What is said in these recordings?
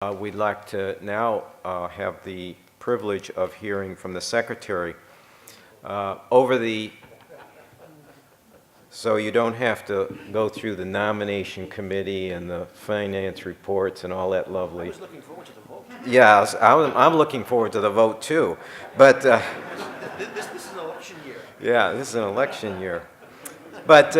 We'd like to now have the privilege of hearing from the Secretary. So you don't have to go through the nomination committee and the finance reports and all that lovely. I was looking forward to the vote. Yes, I'm looking forward to the vote too. But this is an election year. yeah, this is an election year. But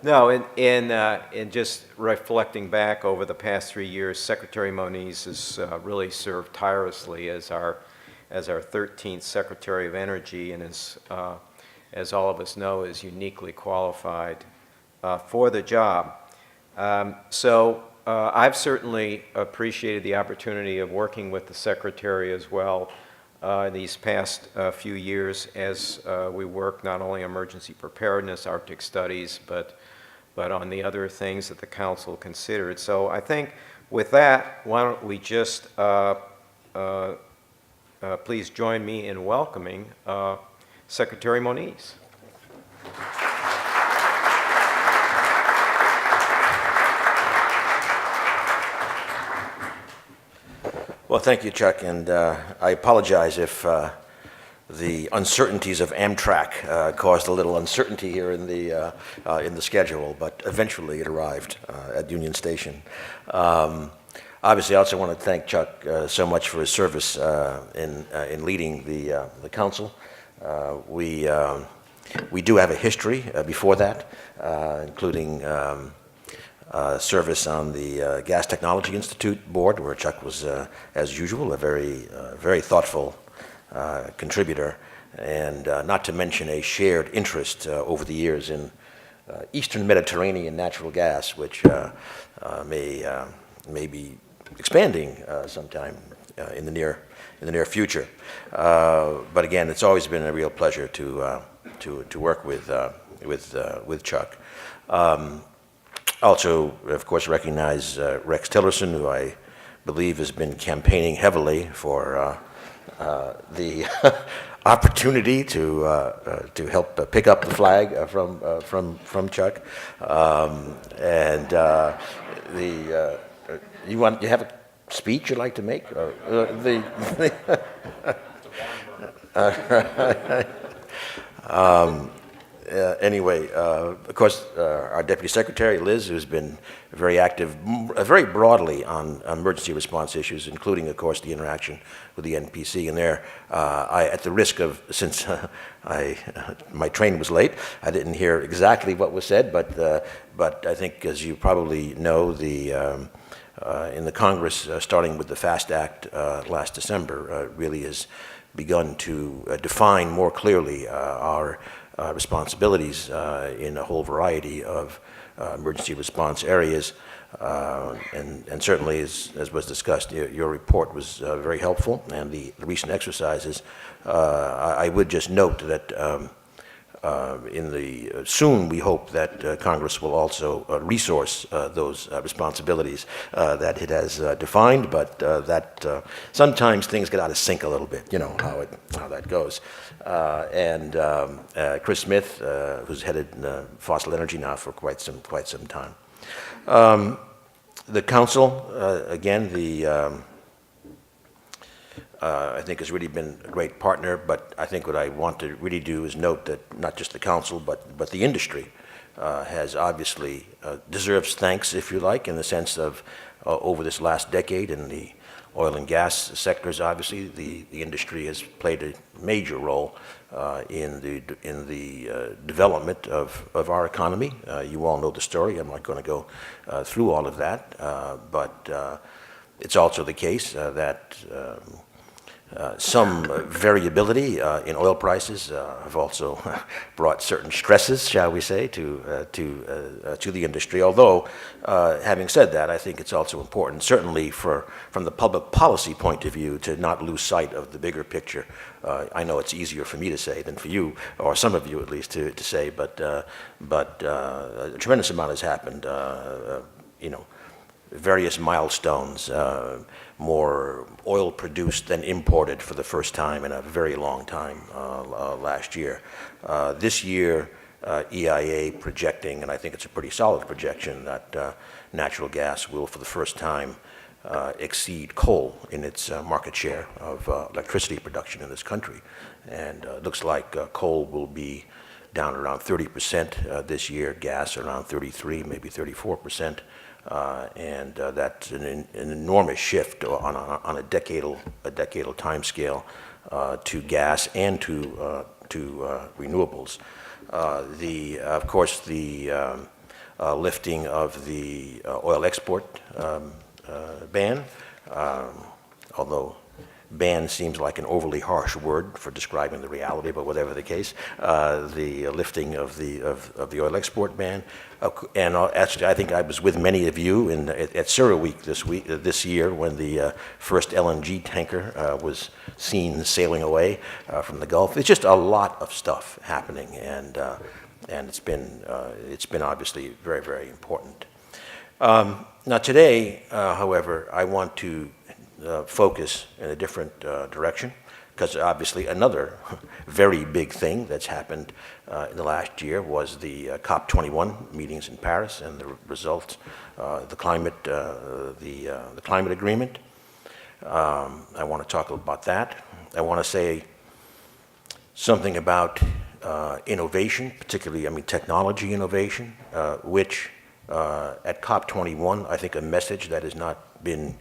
no, in just reflecting back over the past 3 years, Secretary Moniz has really served tirelessly as our 13th Secretary of Energy, and is, as all of us know, is uniquely qualified for the job. I've certainly appreciated the opportunity of working with the Secretary as well these past few years as we work not only on emergency preparedness, Arctic studies, but on the other things that the Council considered. So I think with that, why don't we just please join me in welcoming Secretary Moniz. Well, thank you, Chuck, and I apologize if the uncertainties of Amtrak caused a little uncertainty here in the schedule, but eventually it arrived at Union Station. Obviously, I also want to thank Chuck so much for his service in leading the council. We do have a history before that, including service on the Gas Technology Institute board, where Chuck was, as usual, a very thoughtful contributor, and not to mention a shared interest over the years in Eastern Mediterranean natural gas, which may be expanding sometime in the near future. But again, it's always been a real pleasure to work with Chuck. Also, of course, recognize Rex Tillerson, who I believe has been campaigning heavily for the opportunity to help pick up the flag from Chuck. You have a speech you'd like to make? Anyway, of course, our Deputy Secretary, Liz, who's been very active, very broadly on emergency response issues, including, of course, the interaction with the NPC. And there, at the risk of, since my train was late, I didn't hear exactly what was said, but I think, as you probably know, in the Congress, starting with the FAST Act last December, really has begun to define more clearly our responsibilities in a whole variety of emergency response areas. And certainly, as was discussed, your report was very helpful, and the recent exercises. I would just note that soon we hope that Congress will also resource those responsibilities that it has defined, but that sometimes things get out of sync a little bit. You know how that goes. And Chris Smith, who's headed fossil energy now for quite some time. The council, again, I think has really been a great partner, but I think what I want to really do is note that not just the council, but the industry has obviously deserves thanks, if you like, in the sense of over this last decade in the oil and gas sectors. Obviously, the industry has played a major role in the development of our economy. You all know the story. I'm not going to go through all of that, but it's also the case that some variability in oil prices have also brought certain stresses, shall we say, to the industry. Although, having said that, I think it's also important, certainly from the public policy point of view, to not lose sight of the bigger picture. I know it's easier for me to say than for you, or some of you at least, to say, but a tremendous amount has happened. Various milestones, more oil produced than imported for the first time in a very long time last year. This year, EIA projecting, and I think it's a pretty solid projection, that natural gas will, for the first time, exceed coal in its market share of electricity production in this country. And it looks like coal will be down around 30% this year, gas around 33, maybe 34%. And that's an enormous shift on a decadal time scale to gas and to renewables. Of course, the lifting of the oil export ban, although ban seems like an overly harsh word for describing the reality, but whatever the case, the lifting of the oil export ban, and actually, I think I was with many of you at CERAWeek this year when the first LNG tanker was seen sailing away from the Gulf. It's just a lot of stuff happening, and it's been obviously very, very important. Now today, however, I want to focus in a different direction, because obviously another very big thing that's happened in the last year was the COP21 meetings in Paris and the results, the climate agreement. I want to talk about that. I want to say something about innovation, particularly, technology innovation, which at COP21, I think a message that has not been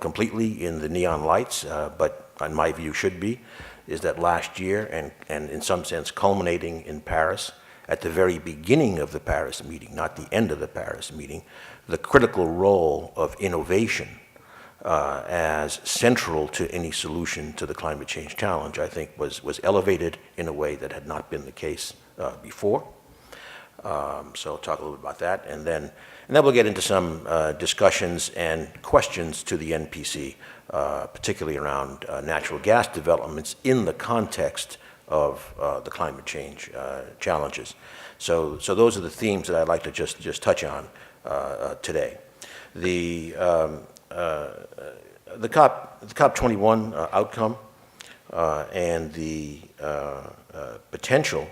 completely in the neon lights, but in my view should be, is that last year, and in some sense culminating in Paris, at the very beginning of the Paris meeting, not the end of the Paris meeting, the critical role of innovation as central to any solution to the climate change challenge, I think was elevated in a way that had not been the case before. So I'll talk a little bit about that, and then we'll get into some discussions and questions to the NPC, particularly around natural gas developments in the context of the climate change challenges. So those are the themes that I'd like to just touch on today. The COP21 outcome and the potential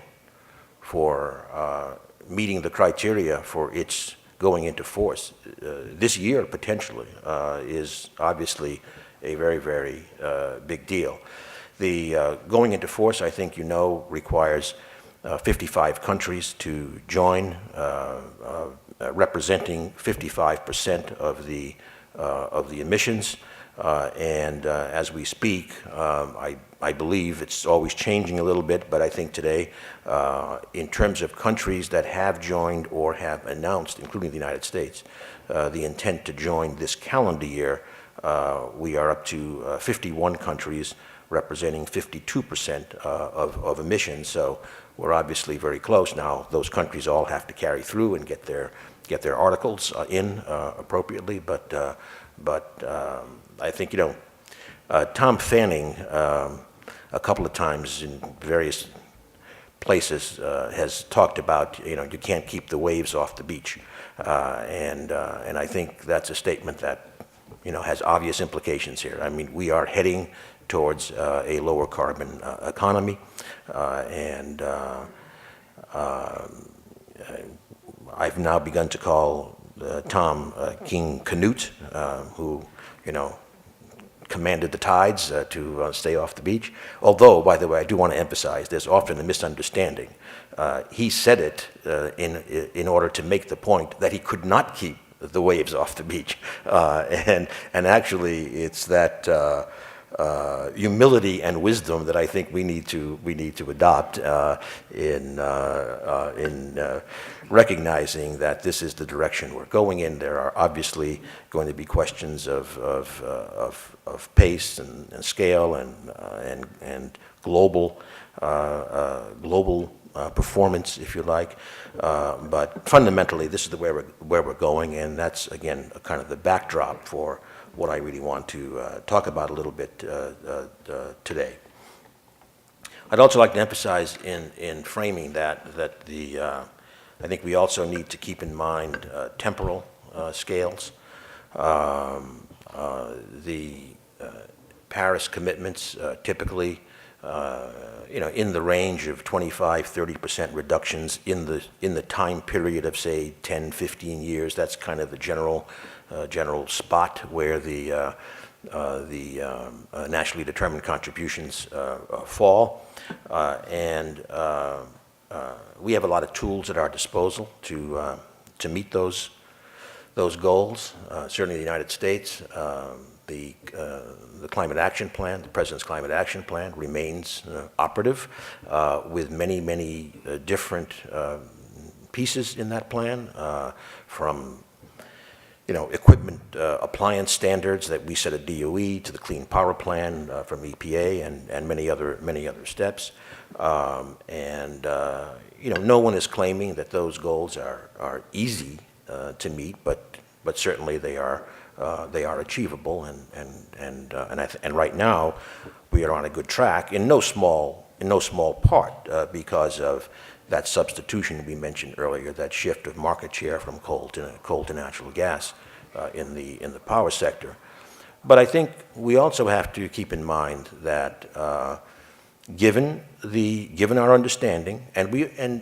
for meeting the criteria for its going into force this year potentially is obviously a very, very big deal. The going into force, I think requires 55 countries to join, representing 55% of the emissions. And as we speak, I believe it's always changing a little bit, but I think today, in terms of countries that have joined or have announced, including the United States, the intent to join this calendar year, we are up to 51 countries representing 52% of emissions. So we're obviously very close now. Those countries all have to carry through and get their articles in appropriately, but I think, Tom Fanning, a couple of times in various places, has talked about, you can't keep the waves off the beach. And I think that's a statement that, has obvious implications here. We are heading towards a lower carbon economy. And I've now begun to call Tom King Canute, who, commanded the tides to stay off the beach. Although, by the way, I do want to emphasize, there's often a misunderstanding. He said it in order to make the point that he could not keep the waves off the beach. And actually, it's that humility and wisdom that I think we need to adopt in recognizing that this is the direction we're going in. There are obviously going to be questions of pace and scale and global performance, if you like. But fundamentally, this is where we're going, and that's again kind of the backdrop for what I really want to talk about a little bit today. I'd also like to emphasize in framing that I think we also need to keep in mind temporal scales. The Paris commitments typically in the range of 25, 30% reductions in the time period of, say, 10, 15 years. That's kind of the general spot where the nationally determined contributions fall. We have a lot of tools at our disposal to meet those goals. Certainly the United States, the Climate Action Plan, the President's Climate Action Plan remains operative with many different pieces in that plan, from equipment appliance standards that we set at DOE to the Clean Power Plan from EPA and many other steps. No one is claiming that those goals are easy to meet, but certainly they are achievable, and right now we are on a good track in no small part because of that substitution we mentioned earlier, that shift of market share from coal to natural gas in the power sector. But I think we also have to keep in mind that given our understanding, and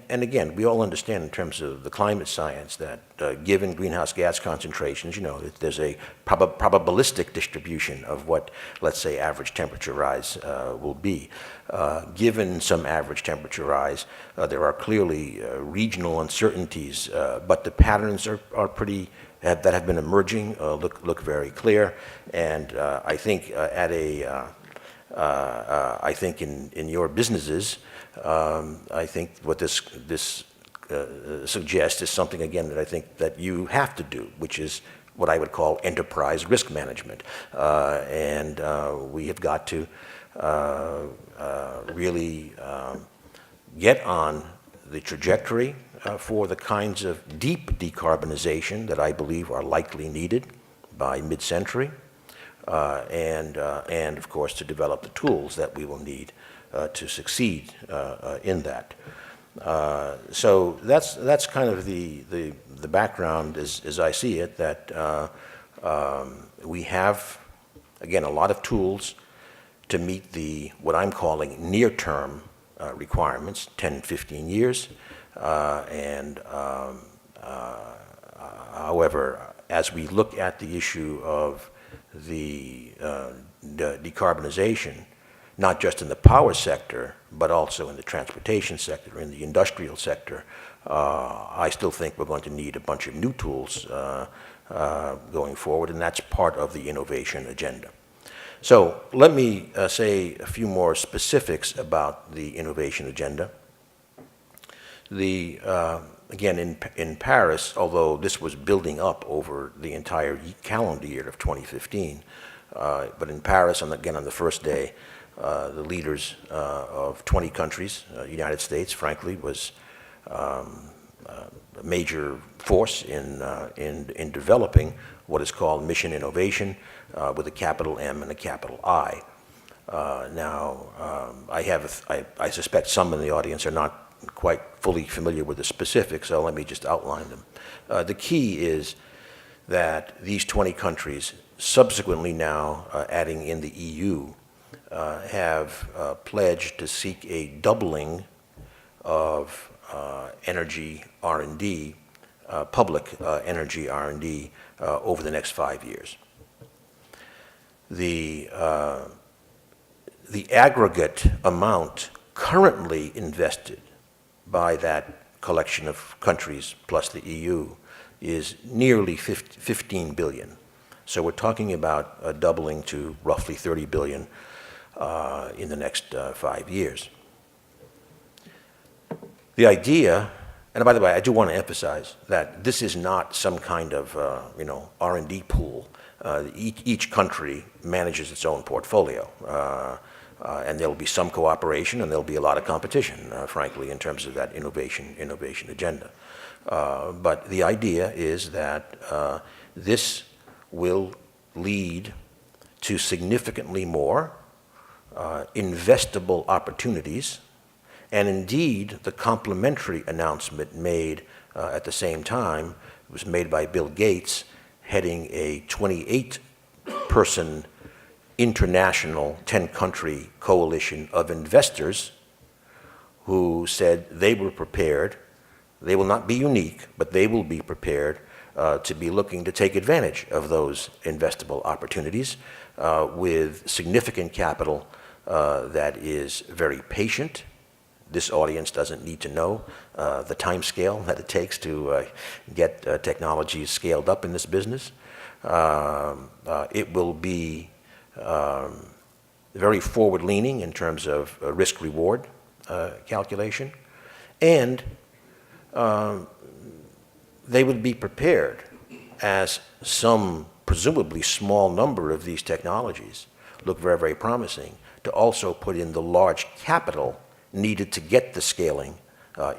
again, we all understand in terms of the climate science that given greenhouse gas concentrations, there's a probabilistic distribution of what, let's say, average temperature rise will be. Given some average temperature rise, there are clearly regional uncertainties, but the patterns are pretty that have been emerging look very clear, and I think I think in your businesses, I think what this suggests is something, again, that I think that you have to do, which is what I would call enterprise risk management. We have got to really get on the trajectory for the kinds of deep decarbonization that I believe are likely needed by mid-century. And of course to develop the tools that we will need to succeed in that. So that's kind of the background as I see it, that we have, again, a lot of tools to meet what I'm calling near-term requirements, 10, 15 years. However, as we look at the issue of the decarbonization, not just in the power sector, but also in the transportation sector, in the industrial sector, I still think we're going to need a bunch of new tools going forward, and that's part of the innovation agenda. So let me say a few more specifics about the innovation agenda. Again, in Paris, although this was building up over the entire calendar year of 2015, but in Paris, and again on the first day, the leaders of 20 countries, the United States, frankly, was a major force in developing what is called mission innovation with a capital M and a capital I. Now, I suspect some in the audience are not quite fully familiar with the specifics, so let me just outline them. The key is that these 20 countries, subsequently now adding in the EU, have pledged to seek a doubling of energy R&D, public energy R&D, over the next 5 years. The aggregate amount currently invested by that collection of countries plus the EU is nearly 15 billion. So we're talking about a doubling to roughly 30 billion in the next 5 years. The idea, and by the way, I do want to emphasize that this is not some kind of R&D pool. Each country manages its own portfolio. And there will be some cooperation, and there will be a lot of competition, frankly, in terms of that innovation agenda. But the idea is that this will lead to significantly more investable opportunities, and indeed the complementary announcement made at the same time was made by Bill Gates, heading a 28-person international 10-country coalition of investors who said they were prepared. They will not be unique, but they will be prepared to be looking to take advantage of those investable opportunities with significant capital that is very patient. This audience doesn't need to know the time scale that it takes to get technologies scaled up in this business. It will be very forward-leaning in terms of risk-reward calculation, and they would be prepared, as some presumably small number of these technologies look very, very promising, to also put in the large capital needed to get the scaling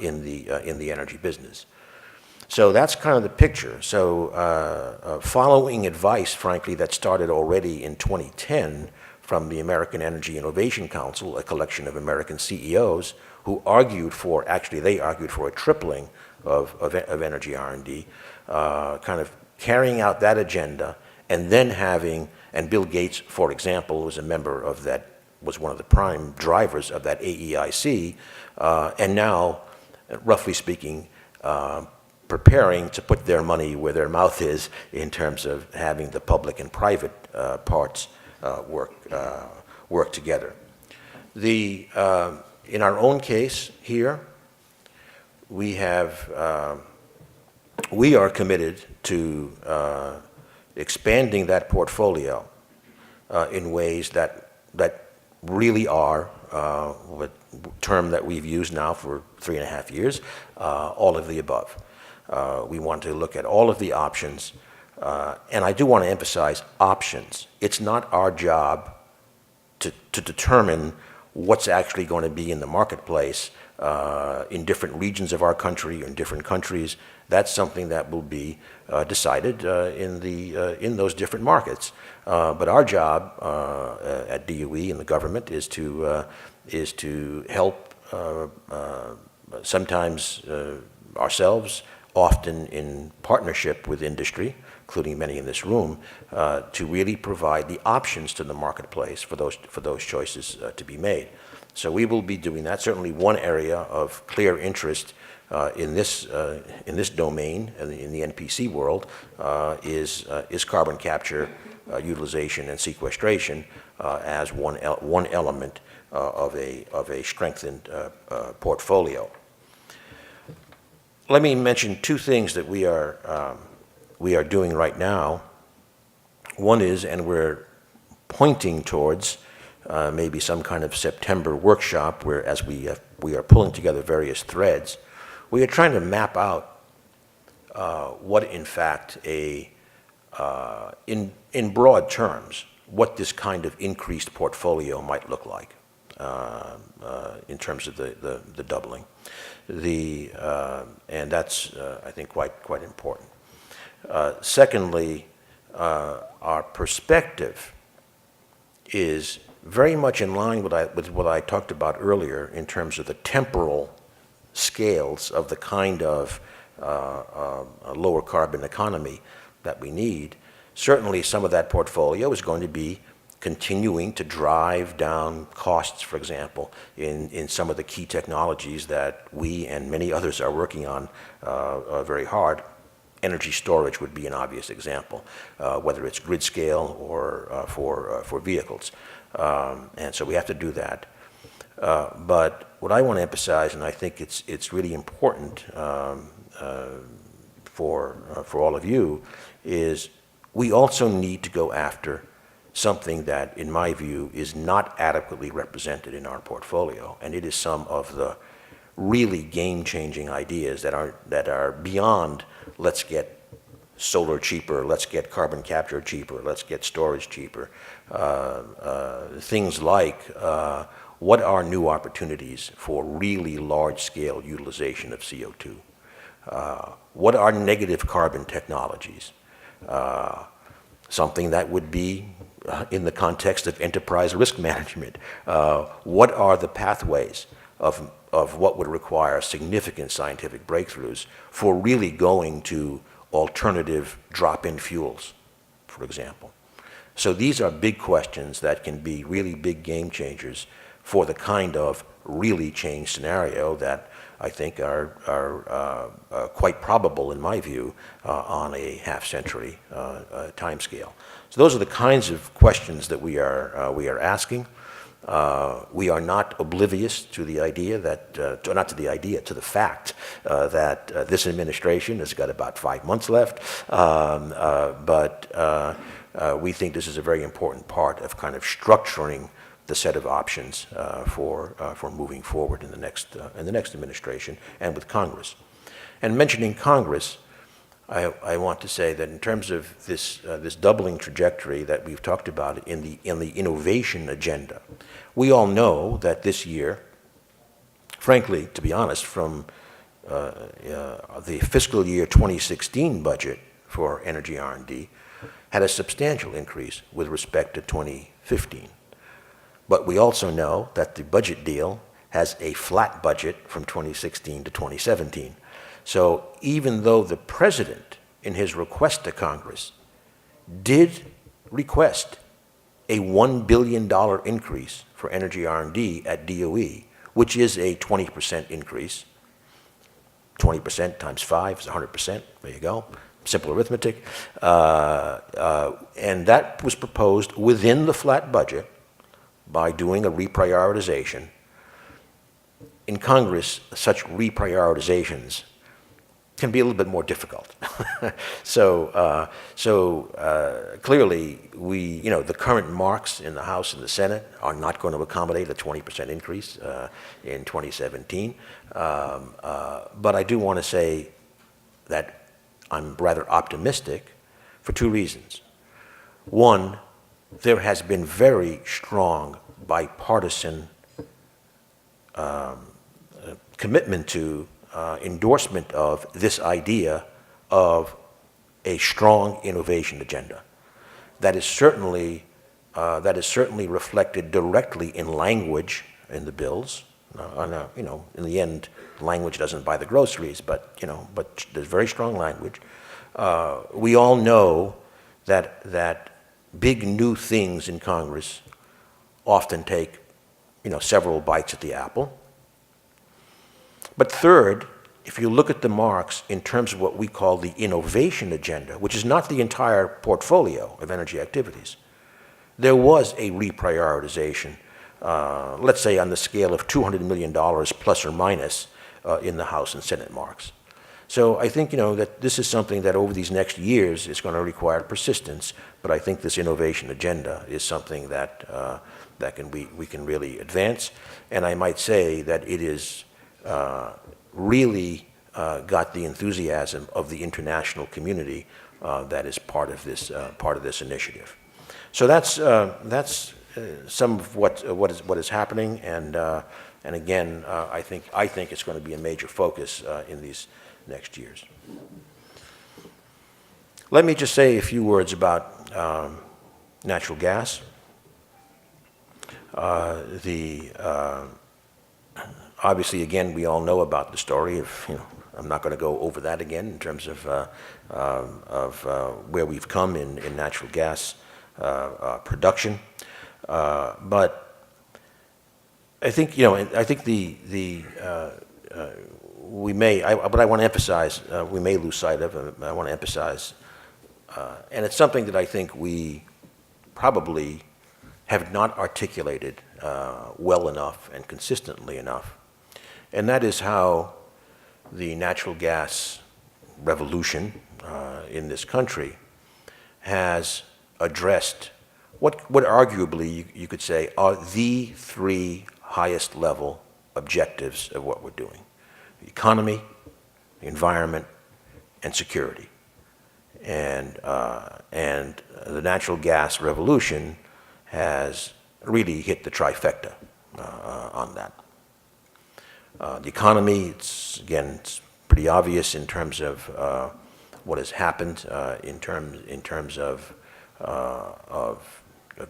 in the energy business. So that's kind of the picture. So following advice, frankly, that started already in 2010 from the American Energy Innovation Council, a collection of American CEOs who argued for, actually they argued for a tripling of energy R&D, kind of carrying out that agenda, and then having, and Bill Gates, for example, was a member of that, was one of the prime drivers of that AEIC, and now, roughly speaking, preparing to put their money where their mouth is in terms of having the public and private parts work together. In our own case here, we are committed to expanding that portfolio in ways that really are, a term that we've used now for 3.5 years, all of the above. We want to look at all of the options, and I do want to emphasize options. It's not our job to determine what's actually going to be in the marketplace in different regions of our country or in different countries. That's something that will be decided in those different markets. But our job at DOE and the government is to help sometimes ourselves, often in partnership with industry, including many in this room, to really provide the options to the marketplace for those choices to be made. So we will be doing that. Certainly one area of clear interest in this domain, in the NPC world, is carbon capture, utilization, and sequestration as one element of a strengthened portfolio. Let me mention two things that we are doing right now. One is, and we're pointing towards maybe some kind of September workshop where, as we are pulling together various threads, we are trying to map out what, in fact, in broad terms, what this kind of increased portfolio might look like in terms of the doubling. And that's, I think, quite important. Secondly, our perspective is very much in line with what I talked about earlier in terms of the temporal scales of the kind of lower carbon economy that we need. Certainly some of that portfolio is going to be continuing to drive down costs, for example, in some of the key technologies that we and many others are working on very hard. Energy storage would be an obvious example, whether it's grid scale or for vehicles. And so we have to do that. But what I want to emphasize, and I think it's really important for all of you, is we also need to go after something that, in my view, is not adequately represented in our portfolio, and it is some of the really game-changing ideas that are beyond let's get solar cheaper, let's get carbon capture cheaper, let's get storage cheaper. Things like what are new opportunities for really large-scale utilization of CO2? What are negative carbon technologies? Something that would be in the context of enterprise risk management. What are the pathways of what would require significant scientific breakthroughs for really going to alternative drop-in fuels, for example? So these are big questions that can be really big game changers for the kind of really changed scenario that I think are quite probable, in my view, on a half-century timescale. So those are the kinds of questions that we are asking. We are not oblivious to the idea that, to the fact that this administration has got about 5 months left, but we think this is a very important part of kind of structuring the set of options for moving forward in the next administration and with Congress. And mentioning Congress, I want to say that in terms of this doubling trajectory that we've talked about in the innovation agenda, we all know that this year, frankly, to be honest, from the fiscal year 2016 budget for energy R&D had a substantial increase with respect to 2015. But we also know that the budget deal has a flat budget from 2016 to 2017. So even though the president, in his request to Congress, did request a $1 billion increase for energy R&D at DOE, which is a 20% increase, 20% times 5 is 100%, there you go, simple arithmetic, and that was proposed within the flat budget by doing a reprioritization. In Congress, such reprioritizations can be a little bit more difficult. So clearly, the current marks in the House and the Senate are not going to accommodate a 20% increase in 2017. But I do want to say that I'm rather optimistic for two reasons. One, there has been very strong bipartisan commitment to endorsement of this idea of a strong innovation agenda. That is certainly reflected directly in language in the bills. In the end, language doesn't buy the groceries, but there's very strong language. We all know that big new things in Congress often take several bites at the apple. But third, if you look at the marks in terms of what we call the innovation agenda, which is not the entire portfolio of energy activities, there was a reprioritization, let's say on the scale of $200 million plus or minus in the House and Senate marks. So I think that this is something that over these next years is going to require persistence, but I think this innovation agenda is something that we can really advance. And I might say that it is really got the enthusiasm of the international community that is part of this initiative. So that's some of what is happening, and again, I think it's going to be a major focus in these next years. Let me just say a few words about natural gas. Obviously, again, we all know about the story of, I'm not going to go over that again in terms of where we've come in natural gas production. But I think, we may, but I want to emphasize, we may lose sight of, and I want to emphasize, and it's something that I think we probably have not articulated well enough and consistently enough. And that is how the natural gas revolution in this country has addressed what arguably you could say are the three highest level objectives of what we're doing: the economy, the environment, and security. And the natural gas revolution has really hit the trifecta on that. The economy, it's pretty obvious in terms of what has happened in terms of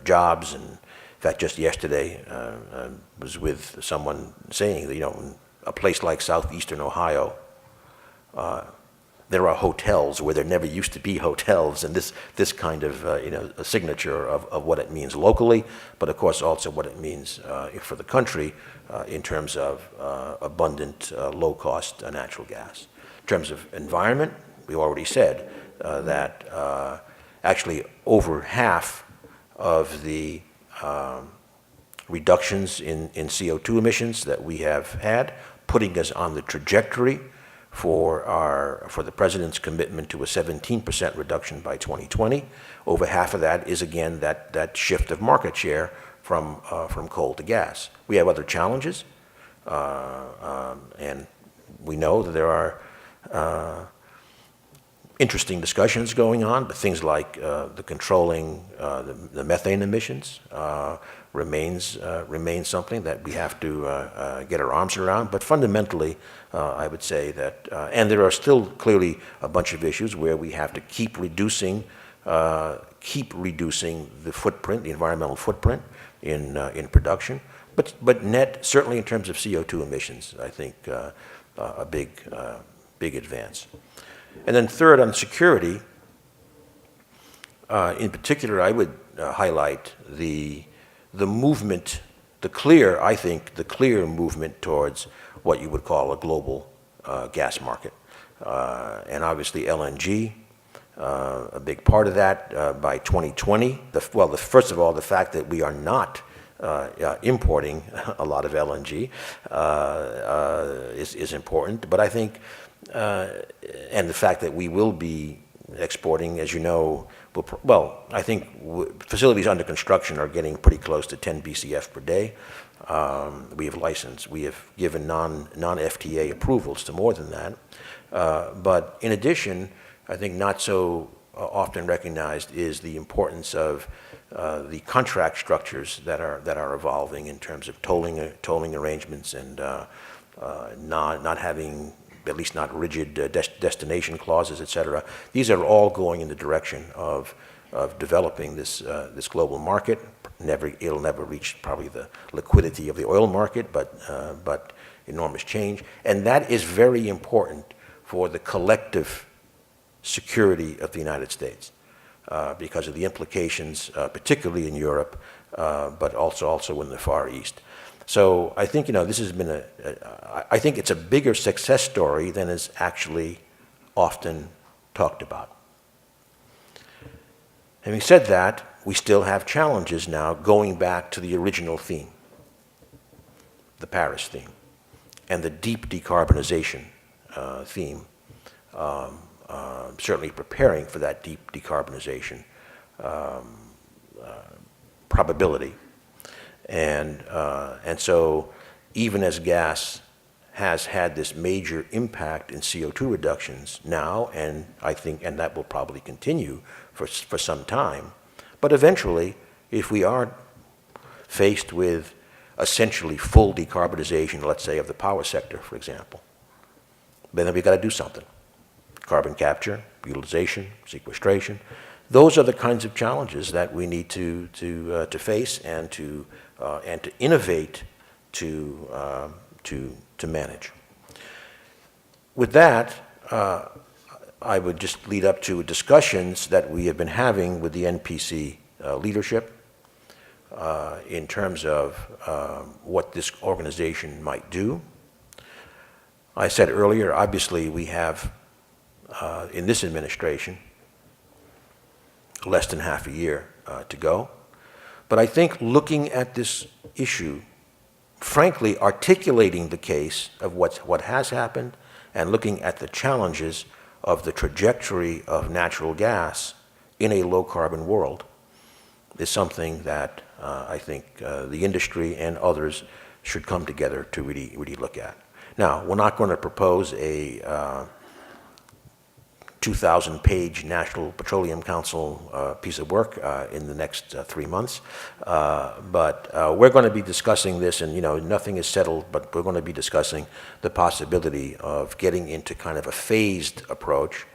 jobs. And in fact, just yesterday, I was with someone saying that, a place like southeastern Ohio, there are hotels where there never used to be hotels, and this kind of a signature of what it means locally, but of course also what it means for the country in terms of abundant, low-cost natural gas. In terms of environment, we already said that actually over half of the reductions in CO2 emissions that we have had, putting us on the trajectory for the President's commitment to a 17% reduction by 2020. Over half of that is, again, that shift of market share from coal to gas. We have other challenges, and we know that there are interesting discussions going on, but things like the controlling the methane emissions remains something that we have to get our arms around. But fundamentally, I would say that, and there are still clearly a bunch of issues where we have to keep reducing the footprint, the environmental footprint in production. But net, certainly in terms of CO2 emissions, I think a big advance. And then third, on security, in particular, I would highlight the movement, the clear movement towards what you would call a global gas market. And obviously LNG, a big part of that by 2020. First of all, the fact that we are not importing a lot of LNG is important, but I think, and the fact that we will be exporting, as you know, I think facilities under construction are getting pretty close to 10 BCF per day. We have given non-FTA approvals to more than that. But in addition, I think not so often recognized is the importance of the contract structures that are evolving in terms of tolling arrangements and not having, at least not rigid destination clauses, et cetera. These are all going in the direction of developing this global market. It'll never reach probably the liquidity of the oil market, but enormous change. And that is very important for the collective security of the United States because of the implications, particularly in Europe, but also in the Far East. So I think, this has been I think it's a bigger success story than is actually often talked about. Having said that, we still have challenges now going back to the original theme, the Paris theme, and the deep decarbonization theme, certainly preparing for that deep decarbonization probability. And so even as gas has had this major impact in CO2 reductions now, and I think, and that will probably continue for some time, but eventually, if we are faced with essentially full decarbonization, let's say, of the power sector, for example, then we've got to do something. Carbon capture, utilization, sequestration. Those are the kinds of challenges that we need to face and to innovate to manage. With that, I would just lead up to discussions that we have been having with the NPC leadership in terms of what this organization might do. I said earlier, obviously we have in this administration less than half a year to go. But I think looking at this issue, frankly articulating the case of what has happened and looking at the challenges of the trajectory of natural gas in a low-carbon world is something that I think the industry and others should come together to really look at. Now, we're not going to propose a 2,000-page National Petroleum Council piece of work in the next 3 months. But we're going to be discussing this, and nothing is settled, but we're going to be discussing the possibility of getting into kind of a phased approach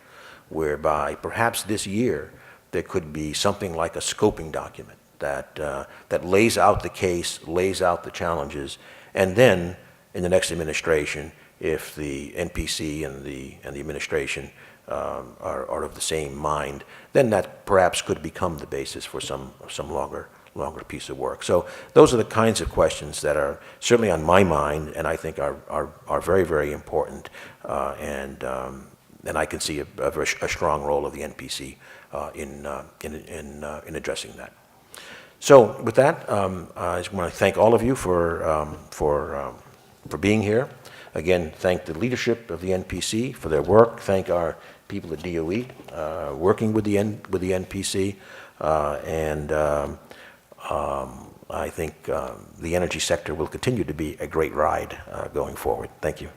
whereby perhaps this year there could be something like a scoping document that lays out the case, lays out the challenges, and then in the next administration, if the NPC and the administration are of the same mind, then that perhaps could become the basis for some longer piece of work. So those are the kinds of questions that are certainly on my mind, and I think are very, very important, and I can see a strong role of the NPC in addressing that. So with that, I just want to thank all of you for being here. Again, thank the leadership of the NPC for their work. Thank our people at DOE working with the NPC, and I think the energy sector will continue to be a great ride going forward. Thank you.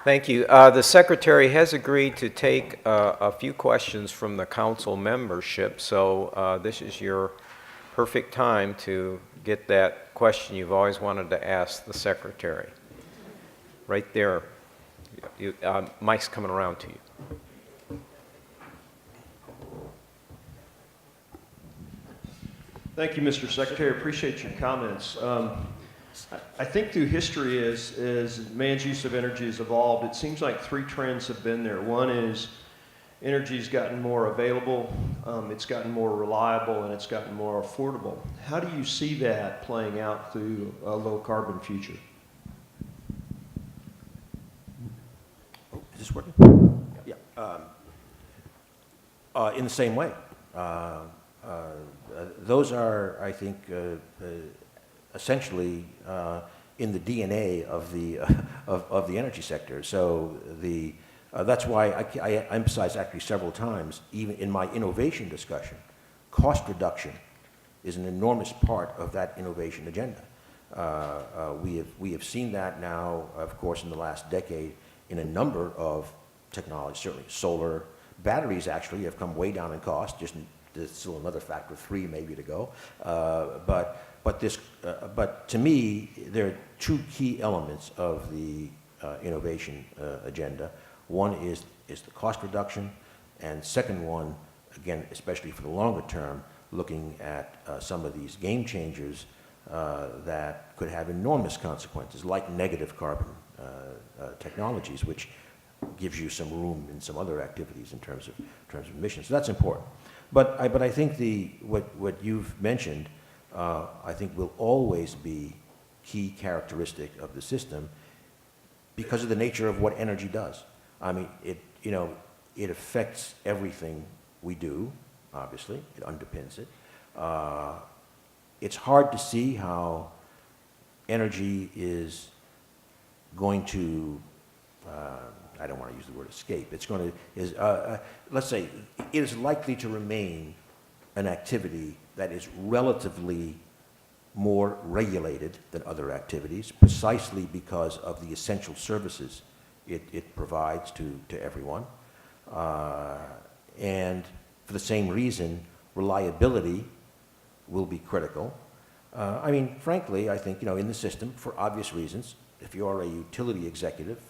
Thank you. The Secretary has agreed to take a few questions from the council membership, so this is your perfect time to get that question you've always wanted to ask the Secretary. Right there. Mike's coming around to you. Thank you, Mr. Secretary. Appreciate your comments. I think through history, as man's use of energy has evolved, it seems like three trends have been there. One is energy's gotten more available, it's gotten more reliable, and it's gotten more affordable. How do you see that playing out through a low-carbon future? Is this working? Yeah. In the same way. Those are, I think, essentially in the DNA of the energy sector. So that's why I emphasize actually several times, even in my innovation discussion, cost reduction is an enormous part of that innovation agenda. We have seen that now, of course, in the last decade in a number of technologies, certainly solar. Batteries actually have come way down in cost, there's still another factor of 3 maybe to go. But to me, there are two key elements of the innovation agenda. One is the cost reduction, and second one, again, especially for the longer term, looking at some of these game changers that could have enormous consequences, like negative carbon technologies, which gives you some room in some other activities in terms of emissions. So that's important. But I think what you've mentioned, I think will always be key characteristic of the system because of the nature of what energy does. I mean, it affects everything we do, obviously. It underpins it. It's hard to see how energy is going to, I don't want to use the word escape. It's going to, let's say, it is likely to remain an activity that is relatively more regulated than other activities, precisely because of the essential services it provides to everyone. And for the same reason, reliability will be critical. I mean, frankly, I think, in the system, for obvious reasons, if you're a utility executive,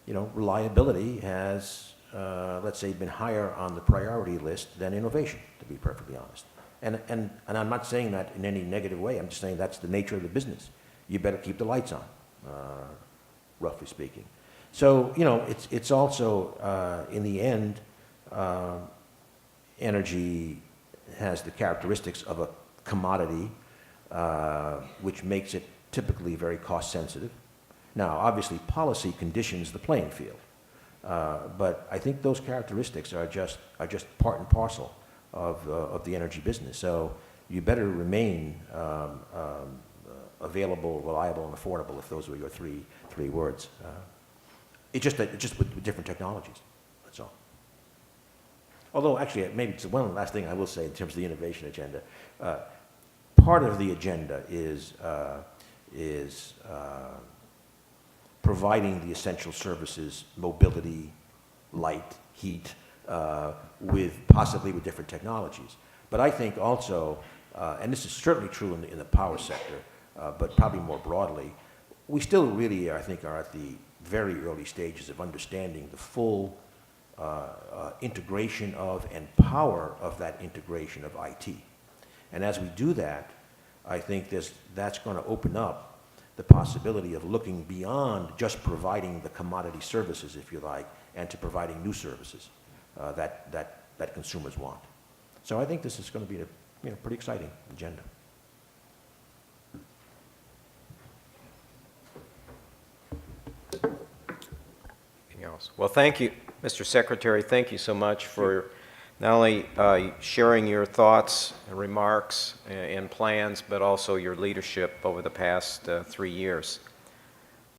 reliability has, let's say, been higher on the priority list than innovation, to be perfectly honest. And I'm not saying that in any negative way. I'm just saying that's the nature of the business. You better keep the lights on, roughly speaking. So, it's also, in the end, energy has the characteristics of a commodity, which makes it typically very cost sensitive. Now, obviously, policy conditions the playing field, but I think those characteristics are just part and parcel of the energy business. So you better remain available, reliable, and affordable, if those were your three words. It's just with different technologies. That's all. Although, actually, maybe one last thing I will say in terms of the innovation agenda. Part of the agenda is providing the essential services, mobility, light, heat, possibly with different technologies. But I think also, and this is certainly true in the power sector, but probably more broadly, we still really, I think, are at the very early stages of understanding the full integration of and power of that integration of IT. And as we do that, I think that's going to open up the possibility of looking beyond just providing the commodity services, if you like, and to providing new services that consumers want. So I think this is going to be a pretty exciting agenda. Anything else? Well, thank you, Mr. Secretary. Thank you so much for not only sharing your thoughts and remarks and plans, but also your leadership over the past 3 years.